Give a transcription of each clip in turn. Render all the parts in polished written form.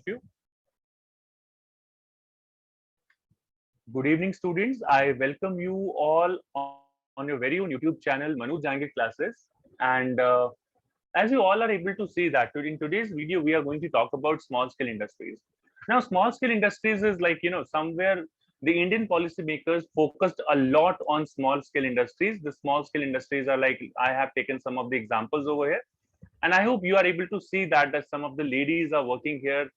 you. Good evening, students. I welcome you all on your very own YouTube channel, Manoj Jangir Classes. And as you all are able to see that in today's video, we are going to talk about small scale industries. Now, small scale industries is like, somewhere the Indian policymakers focused a lot on small scale industries. The small scale industries are like, I have taken some of the examples over here. And I hope you are able to see that some of the ladies are working here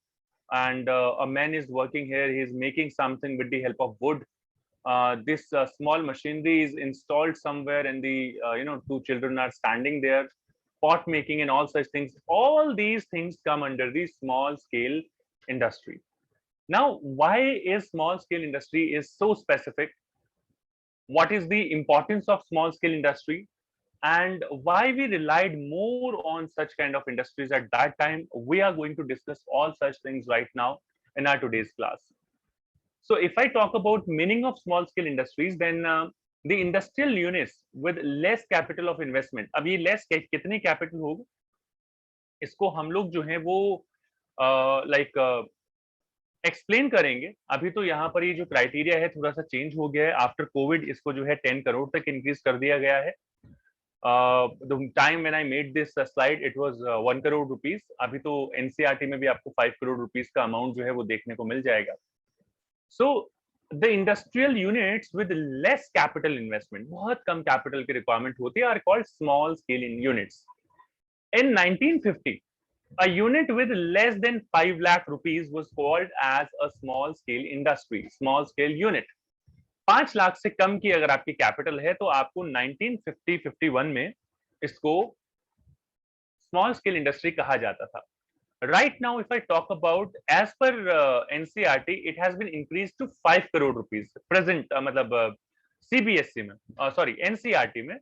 and a man is working here. He's making something with the help of wood. This small machinery is installed somewhere, and the two children are standing there, pot making and all such things. All these things come under the small scale industry. Now, why is small scale industry is so specific? What is the importance of small scale industry? And why we relied more on such kind of industries at that time? We are going to discuss all such things right now in our today's class. So if I talk about meaning of small scale industries, then the industrial units with less capital of investment. अब ये less कितने capital होगा, इसको हम लोग जो है वो like एक्सप्लेन करेंगे. अभी तो यहाँ पर ये जो क्राइटेरिया है थोड़ा सा चेंज हो गया है आफ्टर कोविड. इसको जो है 10 करोड़ तक इंक्रीज कर दिया गया है. The time when I made this slide, it was 1 crore rupees. अभी तो NCERT में भी आपको 5 crore rupees का अमाउंट जो है वो देखने को मिल जाएगा. So the industrial units with less capital investment, बहुत कम capital की requirement होती है, are called small scale units. In 1950, a unit with less than 5 lakh rupees was called as a small scale industry, small scale unit. 5 lakh से कम की अगर आपकी capital है तो आपको 1950-51 में इसको स्मॉल स्केल इंडस्ट्री कहा जाता था. Right now, if I talk about, as per NCERT, it has been increased to 5 crore rupees. Present, मतलब CBSE में, sorry, NCERT में,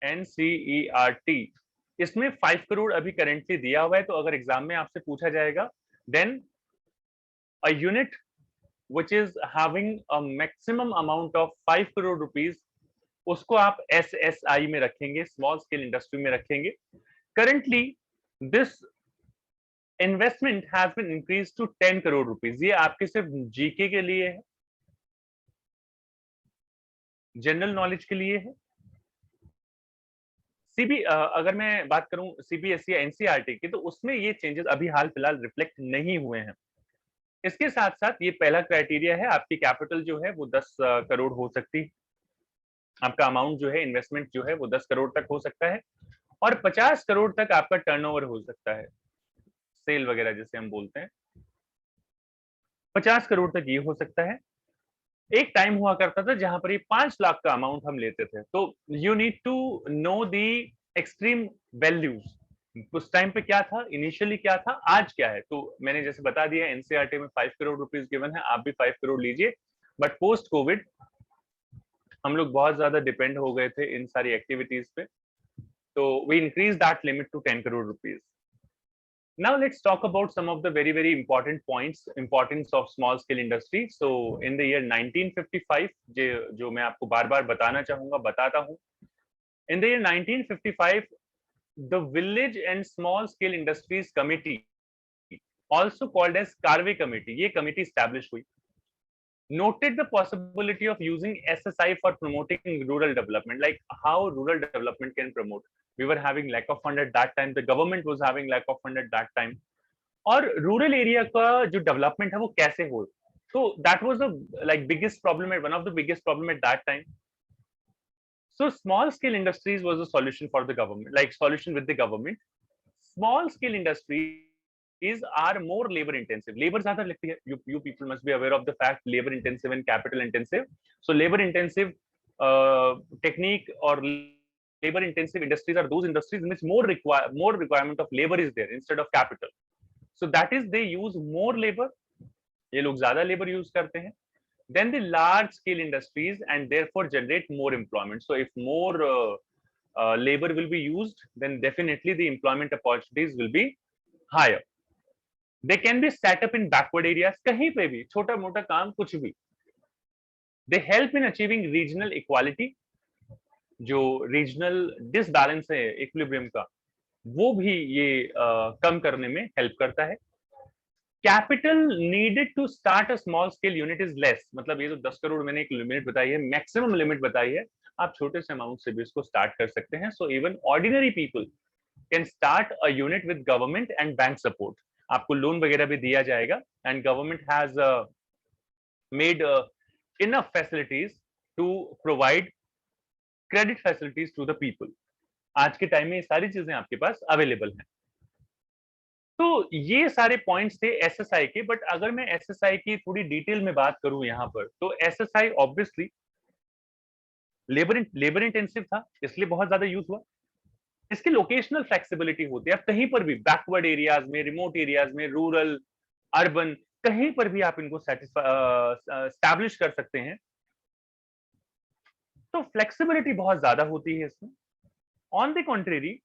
NCERT, इसमें 5 करोड़ अभी करेंटली दिया हुआ है. तो अगर एग्जाम में आपसे पूछा जाएगा, then a unit which is having a maximum amount of 5 crore rupees, उसको आप SSI में रखेंगे, small scale industry में रखेंगे. Currently, this investment has been increased to 10 crore rupees. ये आपके सिर्फ जीके के लिए है, जनरल नॉलेज के लिए है. अगर मैं बात करूं सीबीएसई या एनसीईआरटी की, तो उसमें ये चेंजेस अभी हाल फिलहाल रिफ्लेक्ट नहीं हुए हैं. इसके साथ साथ ये पहला क्राइटेरिया है, आपकी कैपिटल जो है वो 10 करोड़ हो सकती है. आपका अमाउंट जो है, इन्वेस्टमेंट जो है वो 10 करोड़ तक हो सकता है, और 50 करोड़ तक आपका टर्नओवर हो सकता है, सेल वगैरह जैसे हम बोलते हैं. 50 करोड़ तक ये हो सकता है. एक टाइम हुआ करता था जहां पर ये 5 लाख का अमाउंट हम लेते थे. तो you need to know the extreme values. उस टाइम पे क्या था, इनिशियली क्या था, आज क्या है. तो मैंने जैसे बता दिया, एनसीईआरटी में 5 करोड़ रुपीस गिवन है, आप भी 5 करोड़ लीजिए. बट पोस्ट कोविड हम लोग बहुत ज्यादा डिपेंड हो गए थे इन सारी एक्टिविटीज पे, तो we increase that limit to 10 crore rupees. Now let's talk about some of the very important points, importance of small scale industry. So in the year 1955, जो मैं आपको बार-बार बताना चाहूंगा, बताता हूं. In the year 1955, the Village and Small Scale Industries Committee, also called as Carvey Committee, ये committee established हुई. Noted the possibility of using SSI for promoting rural development, like how rural development can promote. We were having lack of fund at that time, the government was having lack of fund at that time, और rural area का जो development है वो कैसे हो. so that was the like biggest problem, one of the biggest problem at that time. So small scale industries was a solution for the government, like solution with the government. Small scale industries are more labor intensive. Labor zyada लगती है. You people must be aware of the fact, labor intensive and capital intensive. So labor intensive technique or labor intensive industries are those industries in which more requirement of labor is there instead of capital. So that is, they use more labor. ये लोग ज्यादा labor use करते हैं than the large scale industries, and therefore generate more employment. So if more labor will be used, then definitely the employment opportunities will be higher. They can be set up in backward areas, कहीं पे भी छोटा मोटा काम कुछ भी. They help in achieving regional equality. जो regional disbalance है इक्विलिब्रियम का, वो भी ये कम करने में हेल्प करता है. Capital needed to start a small scale unit is less, मतलब ये जो 10 करोड़ मैंने एक लिमिट बताई है, मैक्सिमम लिमिट बताई है, आप छोटे से अमाउंट से भी इसको स्टार्ट कर सकते हैं. So even ordinary people can start a unit with government and bank support. आपको लोन वगैरह भी दिया जाएगा and government has made enough facilities to provide credit facilities to the people. आज के टाइम में ये सारी चीजें आपके पास अवेलेबल हैं. तो ये सारे पॉइंट्स थे एसएसआई के. बट अगर मैं एसएसआई की थोड़ी डिटेल में बात करूं यहाँ पर, तो एसएसआई ऑब्वियसली लेबर इंटेंसिव था, इसलिए बहुत ज्यादा यूज हुआ. इसकी लोकेशनल फ्लेक्सिबिलिटी होती है, आप कहीं पर भी बैकवर्ड एरियाज में, रिमोट एरियाज में, रूरल, अर्बन, कहीं पर भी आप इनको स्टैब्लिश कर सकते हैं. तो फ्लेक्सिबिलिटी बहुत ज्यादा होती है इसमें. ऑन द कॉन्ट्रेरी,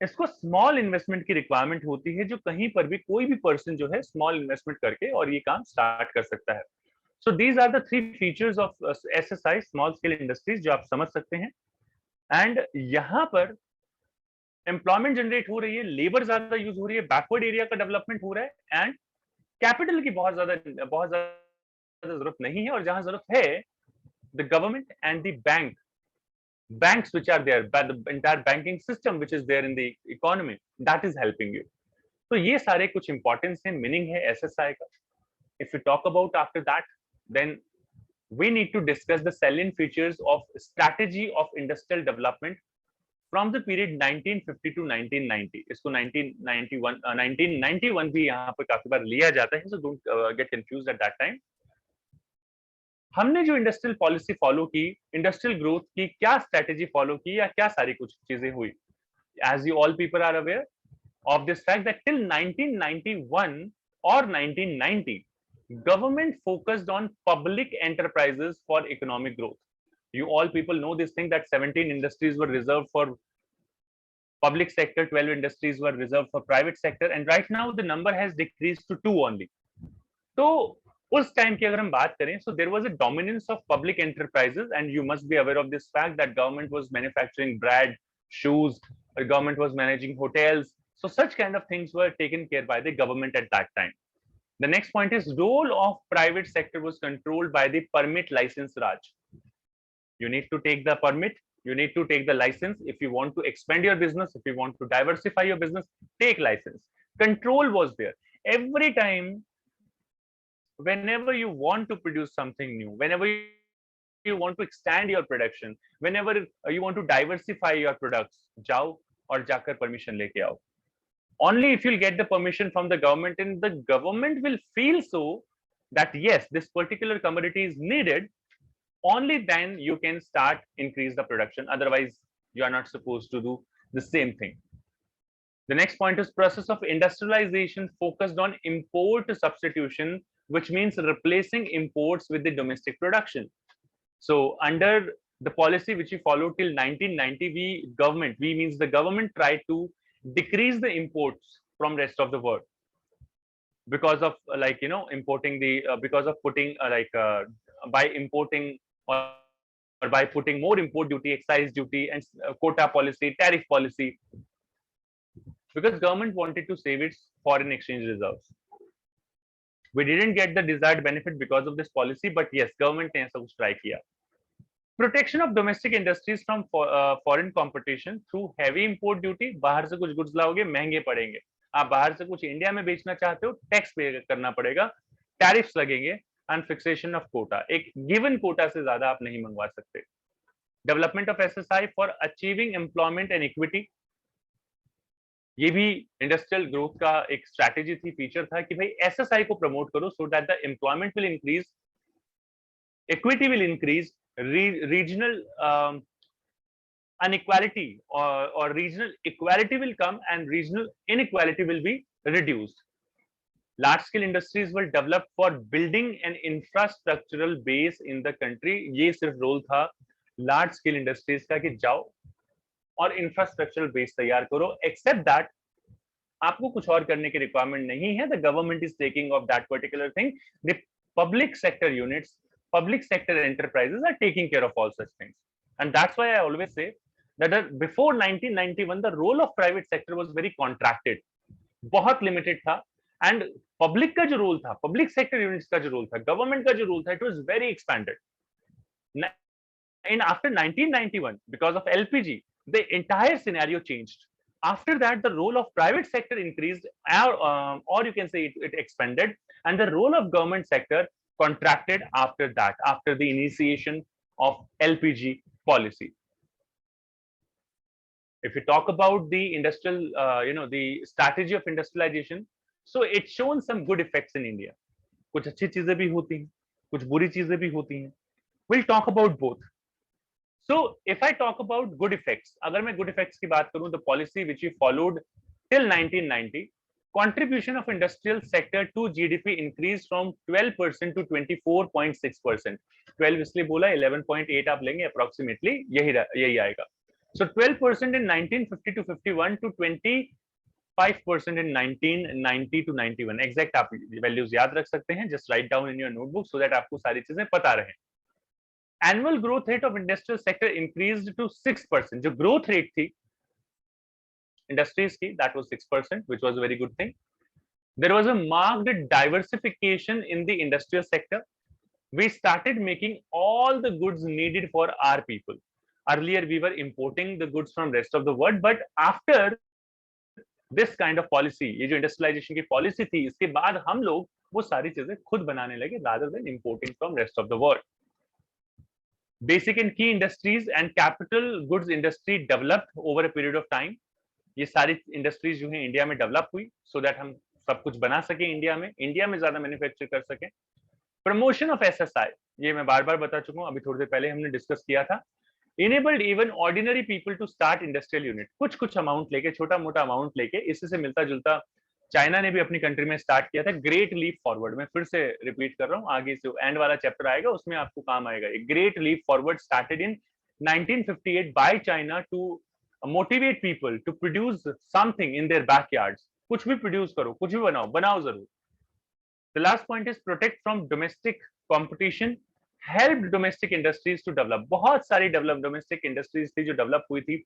इसको स्मॉल इन्वेस्टमेंट की रिक्वायरमेंट होती है, जो कहीं पर भी कोई भी पर्सन जो है स्मॉल इन्वेस्टमेंट करके और ये काम स्टार्ट कर सकता है. So these are the 3 features of SSI, small scale industries, जो आप समझ सकते हैं. एंड यहाँ पर एम्प्लॉयमेंट जनरेट हो रही है, लेबर ज्यादा यूज हो रही है, बैकवर्ड एरिया का डेवलपमेंट हो रहा है, एंड कैपिटल की बहुत ज्यादा जरूरत नहीं है. और जहां जरूरत है, the government and the banks which are there, by the entire banking system which is there in the economy, that is helping you. तो ये सारे कुछ इंपॉर्टेंस है, मीनिंग है एसएसआई का. If we talk about after that, then we need to discuss the salient features of strategy of industrial development from the period 1950 to 1990. इसको 1991 भी यहाँ पे काफी बार लिया जाता है, so don't get confused at that time. हमने जो इंडस्ट्रियल पॉलिसी फॉलो की, इंडस्ट्रियल ग्रोथ की क्या स्ट्रेटेजी फॉलो की, या क्या सारी कुछ चीजें हुई. As you all people are aware of this fact that till 1991 or 1990, government focused on public enterprises for economic growth. You all people know this thing that 17 industries were reserved for public sector, 12 industries were reserved for private sector, and right now the number has decreased to 2 only. तो उस time की अगर हम बात करें, so there was a dominance of public enterprises, and you must be aware of this fact that government was manufacturing bread, shoes, or government was managing hotels. So such kind of things were taken care by the government at that time. The next point is role of private sector was controlled by the permit license Raj. You need to take the permit, you need to take the license. If you want to expand your business, if you want to diversify your business, take license. Control was there. Every time, whenever you want to produce something new, whenever you want to extend your production, whenever you want to diversify your products, जाओ और जाकर permission लेके आओ. Only if you'll get the permission from the government, and the government will feel so that yes, this particular commodity is needed, only then you can start increase the production. Otherwise, you are not supposed to do the same thing. The next point is process of industrialization focused on import substitution, which means replacing imports with the domestic production. So under the policy which we followed till 1990, we means the government tried to decrease the imports from rest of the world because of importing the because of putting by importing or by putting more import duty, excise duty, and quota policy, tariff policy, because government wanted to save its foreign exchange reserves. We didn't get the desired benefit because of this policy, but yes, government ने ऐसा कुछ try किया. Protection of domestic industries from foreign competition through heavy import duty. बाहर से कुछ goods लाओगे, महंगे पड़ेंगे. आप बाहर से कुछ इंडिया में बेचना चाहते हो, टैक्स पे करना पड़ेगा, टैरिफ्स लगेंगे, एंड फिक्सेशन ऑफ कोटा. एक गिवन कोटा से ज्यादा आप नहीं मंगवा सकते. Development of SSI for achieving employment and equity. ये भी इंडस्ट्रियल ग्रोथ का एक स्ट्रैटेजी थी, फीचर था कि भाई एसएसआई को प्रमोट करो so that the employment will increase, equity will increase, regional inequality or regional equality will come, and regional inequality will be reduced. Large scale industries will develop for building an infrastructural base in the country. ये सिर्फ role था large scale industries का कि जाओ और infrastructural base तैयार करो. Except that आपको कुछ और करने की requirement नहीं है. The government is taking of that particular thing. The public sector units, public sector enterprises are taking care of all such things. And that's why I always say that before 1991, the role of private sector was very contracted, बहुत limited था, and public का जो role था, public sector units का जो role था, government का जो रोल था, it was very expanded. In after 1991, because of LPG, the entire scenario changed. After that, the role of private sector increased, or you can say it expanded, and the role of government sector contracted after that, after the initiation of LPG policy. If you talk about the industrial, the strategy of industrialization, so it's shown some good effects in India. कुछ अच्छी चीजें भी होती हैं, कुछ बुरी चीजें भी होती हैं. We'll talk about both. So if I talk about good effects, अगर मैं good effects की बात करूं, the policy which we followed till 1990, contribution of industrial sector to GDP increased from 12% to 24.6%. 12 इसलिए बोला, 11.8 आप लेंगे approximately, यही आएगा. So 12% in 1950 to 51 to 25% in 1990 to 91. Exact आप values याद रख सकते हैं. Just write down in your notebook so that आपको सारी चीजें पता रहें. Annual growth rate of industrial sector increased to 6%. जो growth rate थी industries की, that was 6%, which was a very good thing. There was a marked diversification in the industrial sector. We started making all the goods needed for our people. Earlier, we were importing the goods from rest of the world, but after this kind of policy, ये जो industrialization की policy थी, इसके बाद हम लोग वो सारी चीजें खुद बनाने लगे, rather than importing from rest of the world. Basic and key industries and capital goods industry developed over a period of time. ये सारी इंडस्ट्रीज जो है इंडिया में डेवलप हुई, so that हम सब कुछ बना सके इंडिया में ज्यादा मैन्युफैक्चर कर सके. प्रमोशन ऑफ एसएसआई, ये मैं बार बार बता चुका हूँ, अभी थोड़ी देर पहले हमने डिस्कस किया था. Enabled even ordinary people to start industrial unit. कुछ अमाउंट लेके, छोटा मोटा अमाउंट लेके, इससे से मिलता जुलता चाइना ने भी अपनी कंट्री में स्टार्ट किया था. ग्रेट लीप फॉरवर्ड, मैं फिर से रिपीट कर रहा हूँ, आगे से एंड वाला चैप्टर आएगा उसमें आपको काम आएगा. Great leap forward started in 1958 by China to motivate people to produce something in their backyards. कुछ भी प्रोड्यूस करो, कुछ भी बनाओ जरूर. The last point is protect from domestic competition, help domestic industries to develop. बहुत सारी domestic industries थी जो develop हुई थी.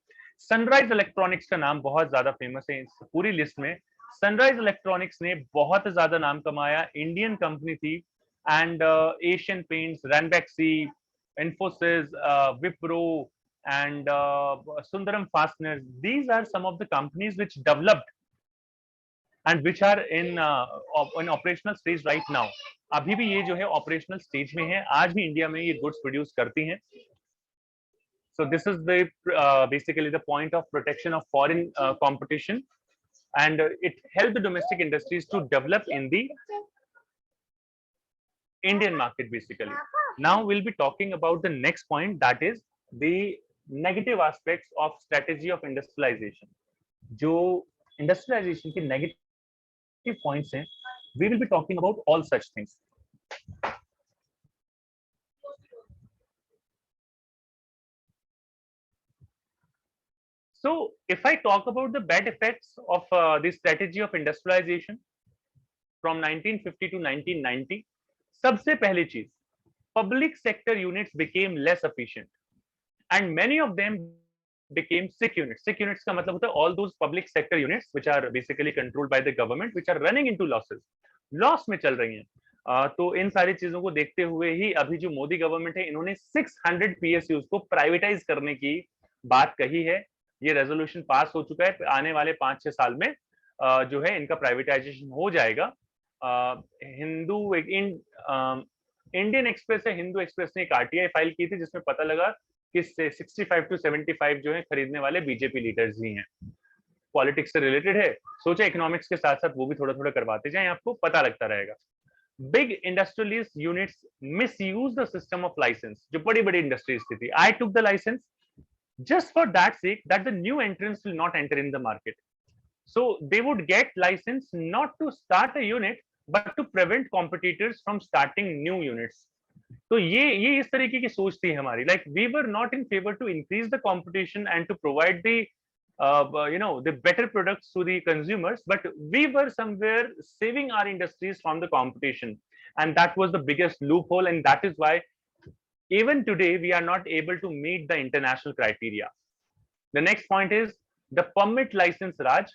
Sunrise Electronics का नाम बहुत ज्यादा फेमस है इस पूरी लिस्ट में. Sunrise Electronics ने बहुत ज्यादा नाम कमाया. इंडियन कंपनी थी, and Asian Paints, Ranbaxy, Infosys, Wipro, and Sundaram Fasteners. These are some of the companies which developed and which are in operational stage right now. अभी भी ये जो है operational stage में है, आज भी इंडिया में ये goods produce करती हैं. So this is the basically the point of protection of foreign competition, and it helped the domestic industries to develop in the Indian market basically. Now we'll be talking about the next point, that is the negative aspects of strategy of industrialization. जो industrialization की negative points हैं, we will be talking about all such things. So if I talk about the bad effects of the strategy of industrialization from 1950 to 1990, सबसे पहली चीज, public sector units became less efficient and many of them became sick units. Sick units का मतलब होता है all those public sector units which are basically controlled by the government, which are running into losses. Loss में चल रही हैं. तो इन सारी चीजों को देखते हुए ही अभी जो मोदी गवर्नमेंट है, इन्होंने 600 PSUs को प्राइवेटाइज करने की बात कही है. ये रेजोल्यूशन पास हो चुका है. आने वाले 5-6 साल में जो है इनका प्राइवेटाइजेशन हो जाएगा. इंडियन एक्सप्रेस है, हिंदू एक्सप्रेस ने एक आरटीआई फाइल की थी जिसमें पता लगा कि 65 to 75 जो है खरीदने वाले बीजेपी लीडर्स ही हैं. पॉलिटिक्स से रिलेटेड है, सोचा इकोनॉमिक्स के साथ साथ वो भी थोड़ा थोड़ा करवाते जाएं, आपको पता लगता रहेगा. Big industrialist units misuse the system of license. जो बड़ी बड़ी इंडस्ट्रीज थी, I took the license just for that sake that the new entrants will not enter in the market. So they would get license not to start a unit but to prevent competitors from starting new units. तो ये इस तरीके की सोच थी हमारी. Like we were not in favor to increase the competition and to provide the the better products to the consumers, but we were somewhere saving our industries from the competition, and that was the biggest loophole, and that is why even today we are not able to meet the international criteria. The next point is the permit license raj.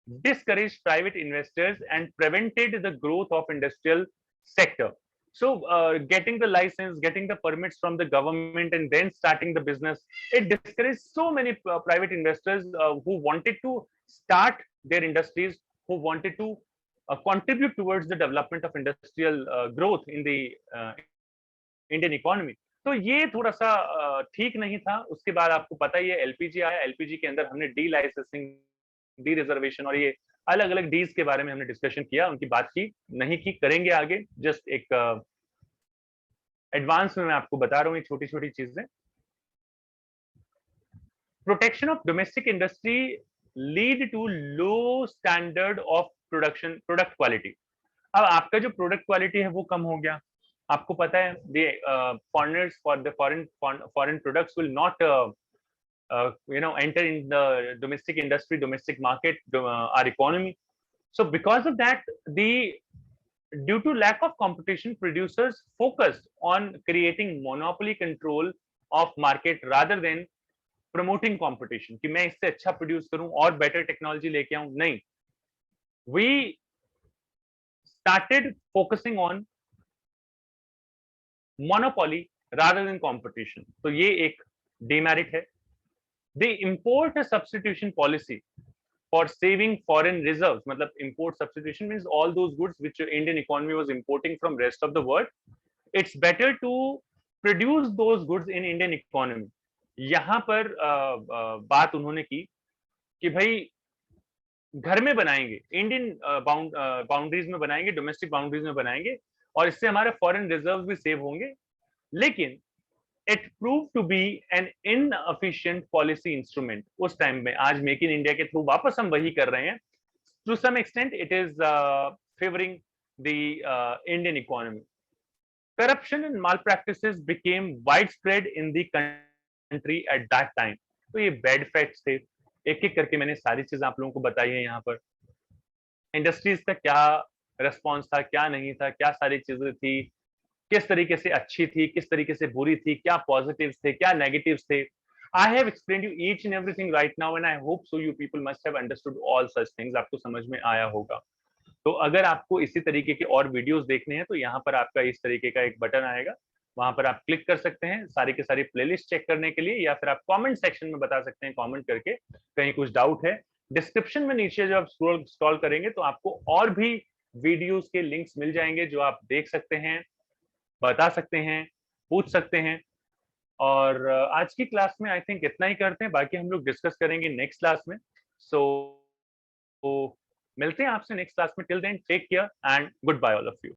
discouraged private investors and prevented the growth of industrial sector. So getting the license, getting the permits from the government, and then starting the business, it discouraged so many private investors who wanted to start their industries, who wanted to contribute towards the development of industrial growth in the Indian economy. तो ये थोड़ा-सा ठीक नहीं था। उसके बाद आपको पता ही है एलपीजी आया, एलपीजी के अंदर हमने डी लाइसेंसिंग, डी रिजर्वेशन और ये अलग-अलग डीज़ के बारे में हमने डिस्कशन किया, उनकी बात की, नहीं की, करेंगे आगे। जस्ट एक एडवांस में मैं आपको बता रहा हूँ ये छोटी-छोटी चीज़ें। Protection of domestic industry lead to low standard of production product quality. अब आपका जो प्रोडक्ट क्वालिटी है वो कम हो गया। आपको पता है foreigners for the foreign products will not enter in the domestic industry, domestic market, our economy. So because of that, due to lack of competition, producers focused on creating monopoly control of market rather than promoting competition कि मैं इससे अच्छा produce करूं और better technology लेके आऊं। नहीं, we started focusing on monopoly rather than competition. तो ये एक demerit है। They import a substitution policy for saving foreign reserves. मतलब import substitution means all those goods which Indian economy was importing from rest of the world. It's better to produce those goods in Indian economy. यहाँ पर बात उन्होंने की कि भाई घर में बनाएंगे, इंडियन बाउंड्रीज में बनाएंगे, डोमेस्टिक बाउंड्रीज में बनाएंगे और इससे हमारे फॉरेन रिजर्व भी सेव होंगे। लेकिन it prove to be an inefficient policy instrument उस टाइम में। आज मेक इन इंडिया के थ्रू वापस हम वही कर रहे हैं। To some extent it is favouring the Indian economy. Corruption and malpractices became widespread in the country at that time. तो ये बैड फैक्ट्स थे, एक एक करके मैंने सारी चीजें आप लोगों को बताई है। यहाँ पर इंडस्ट्रीज का क्या रेस्पॉन्स था, क्या नहीं था, क्या सारी चीजें थी, किस तरीके से अच्छी थी, किस तरीके से बुरी थी, क्या पॉजिटिव्स थे, क्या नेगेटिव्स थे। I have explained you each and everything right now and I hope so you people must have understood all such things। आपको समझ में आया होगा। तो अगर आपको इसी तरीके के और वीडियोस देखने हैं तो यहाँ पर आपका इस तरीके का एक बटन आएगा, वहां पर आप क्लिक कर सकते हैं सारी की सारी प्लेलिस्ट चेक करने के लिए, या फिर आप कमेंट सेक्शन में बता सकते हैं कमेंट करके कहीं कुछ डाउट है। डिस्क्रिप्शन में नीचे जब आप स्क्रॉल करेंगे तो आपको और भी वीडियोस के लिंक्स मिल जाएंगे जो आप देख सकते हैं, बता सकते हैं, पूछ सकते हैं। और आज की क्लास में आई थिंक इतना ही करते हैं, बाकी हम लोग डिस्कस करेंगे नेक्स्ट क्लास में। सो मिलते हैं आपसे नेक्स्ट क्लास में। Till then take care and goodbye all of you.